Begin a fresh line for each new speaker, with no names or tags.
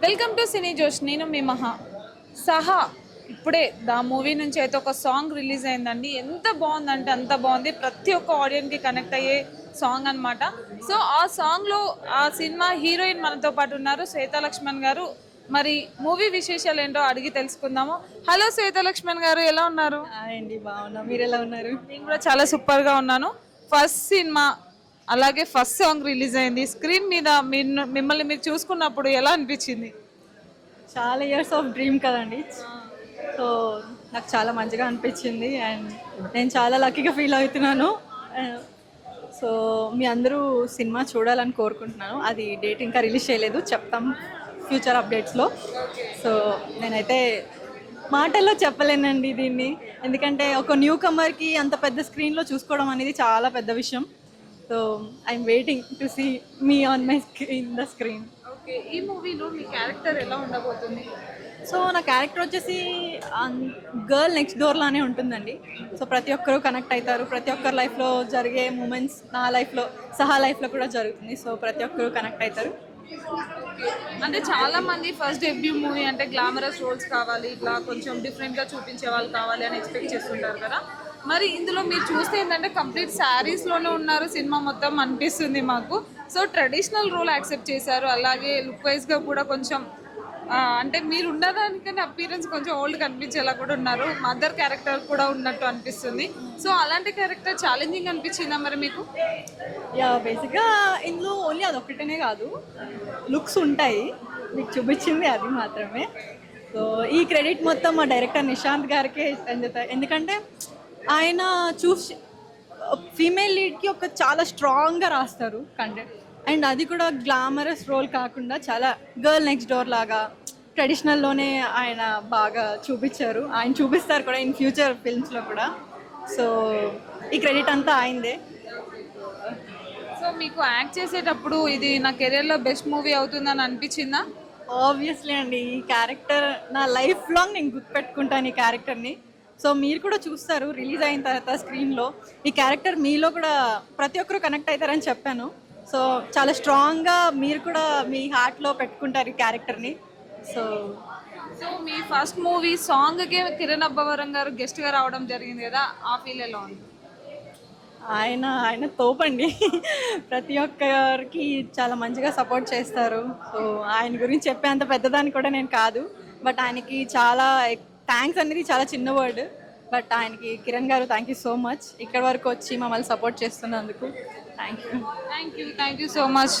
Welcome to సినీ జోష్. నేను మీ మహా. సహా ఇప్పుడే దా మూవీ నుంచి అయితే ఒక సాంగ్ రిలీజ్ అయిందండి. ఎంత బాగుందంటే అంత బాగుంది. ప్రతి ఒక్క ఆడియన్కి కనెక్ట్ అయ్యే సాంగ్ అనమాట. సో ఆ సాంగ్లో ఆ సినిమా హీరోయిన్ మనతో పాటు ఉన్నారు, శ్వేతా లక్ష్మణ్ గారు. మరి మూవీ విశేషాలు ఏంటో అడిగి తెలుసుకుందాము. హలో శ్వేతా లక్ష్మణ్ గారు, ఎలా ఉన్నారు?
హాయ్ అండి, బాగున్నా. మీరు ఎలా ఉన్నారు?
నేను కూడా చాలా సూపర్గా ఉన్నాను. ఫస్ట్ సినిమా అలాగే ఫస్ట్ సాంగ్ రిలీజ్ అయింది. స్క్రీన్ మీద మిమ్మల్ని మీరు చూసుకున్నప్పుడు ఎలా అనిపించింది?
చాలా ఇయర్స్ ఆఫ్ డ్రీమ్ కదండి. సో నాకు చాలా మంచిగా అనిపించింది అండ్ నేను చాలా లక్కీగా ఫీల్ అవుతున్నాను. సో మీ అందరూ సినిమా చూడాలని కోరుకుంటున్నాను. అది డేట్ ఇంకా రిలీజ్ చేయలేదు, చెప్తాం ఫ్యూచర్ అప్డేట్స్లో. సో నేనైతే మాటల్లో చెప్పలేనండి దీన్ని, ఎందుకంటే ఒక న్యూ కమర్కి అంత పెద్ద స్క్రీన్లో చూసుకోవడం అనేది చాలా పెద్ద విషయం. So I'm waiting to see me on my screen the screen.
Okay, ఈ మూవీలో మీ క్యారెక్టర్ ఎలా ఉండబోతుంది?
సో నా క్యారెక్టర్ వచ్చేసి గర్ల్ నెక్స్ట్ డోర్ లానే ఉంటుందండి. సో ప్రతి ఒక్కరూ కనెక్ట్ అవుతారు, ప్రతి ఒక్కరి లైఫ్లో జరిగే మూమెంట్స్ నా లైఫ్లో సహా లైఫ్లో కూడా జరుగుతుంది. సో ప్రతి ఒక్కరూ కనెక్ట్ అవుతారు.
అంటే చాలా మంది ఫస్ట్ డెబ్యూ మూవీ అంటే గ్లామరస్ రోల్స్ కావాలి, ఇట్లా కొంచెం డిఫరెంట్గా చూపించే వాళ్ళు కావాలి అని ఎక్స్పెక్ట్ చేస్తుంటారు కదా. మరి ఇందులో మీరు చూస్తే ఏంటంటే కంప్లీట్ శారీస్లోనే ఉన్నారు సినిమా మొత్తం అనిపిస్తుంది మాకు. సో ట్రెడిషనల్ రోల్ యాక్సెప్ట్ చేశారు, అలాగే లుక్ వైజ్గా కూడా కొంచెం అంటే మీరు ఉన్నదానికన్నా అపీరెన్స్ కొంచెం ఓల్డ్ కనిపించేలా కూడా ఉన్నారు. మదర్ క్యారెక్టర్ కూడా ఉన్నట్టు అనిపిస్తుంది. సో అలాంటి క్యారెక్టర్ ఛాలెంజింగ్ అనిపించిందా మరి మీకు?
యా, బేసిక్గా ఇందులో ఓన్లీ అది ఒక్కటనే కాదు, లుక్స్ ఉంటాయి, మీకు చూపించింది అది మాత్రమే. సో ఈ క్రెడిట్ మొత్తం మా డైరెక్టర్ నిశాంత్ గారికే చెందుతాయి, ఎందుకంటే ఆయన చూసి ఫీమేల్ లీడ్కి ఒక చాలా స్ట్రాంగ్గా రాస్తారు కంటెంట్. అండ్ అది కూడా గ్లామరస్ రోల్ కాకుండా చాలా గర్ల్ నెక్స్ట్ డోర్ లాగా ట్రెడిషనల్లోనే ఆయన బాగా చూపించారు. ఆయన చూపిస్తారు కూడా ఇన్ ఫ్యూచర్ ఫిల్మ్స్లో కూడా. సో ఈ క్రెడిట్ అంతా ఆయనదే.
సో మీకు యాక్ట్ చేసేటప్పుడు ఇది నా కెరియర్లో బెస్ట్ మూవీ అవుతుందని అనిపించిందా?
ఆబ్వియస్లీ అండి, ఈ క్యారెక్టర్ నా లైఫ్ లాంగ్ నేను గుర్తుపెట్టుకుంటాను ఈ క్యారెక్టర్ని. సో మీరు కూడా చూస్తారు రిలీజ్ అయిన తర్వాత స్క్రీన్లో, ఈ క్యారెక్టర్ మీలో కూడా ప్రతి ఒక్కరూ కనెక్ట్ అవుతారని చెప్పాను. సో చాలా స్ట్రాంగ్గా మీరు కూడా మీ హార్ట్లో పెట్టుకుంటారు ఈ క్యారెక్టర్ని. సో
సో మీ ఫస్ట్ మూవీ సాంగ్కి కిరణ్ అబ్బవరం గారు గెస్ట్గా రావడం జరిగింది కదా, ఆ ఫీల్ ఎలా ఉంది?
ఆయన తోపండి, ప్రతి ఒక్కరికి చాలా మంచిగా సపోర్ట్ చేస్తారు. సో ఆయన గురించి చెప్పేంత పెద్దదాన్ని కూడా నేను కాదు, బట్ ఆయనకి చాలా థ్యాంక్స్ అనేది చాలా చిన్న వర్డ్. బట్ ఆయనకి కిరణ్ గారు థ్యాంక్ యూ సో మచ్, ఇక్కడ వరకు వచ్చి మమ్మల్ని సపోర్ట్ చేస్తున్నందుకు thank you.
Thank you so much.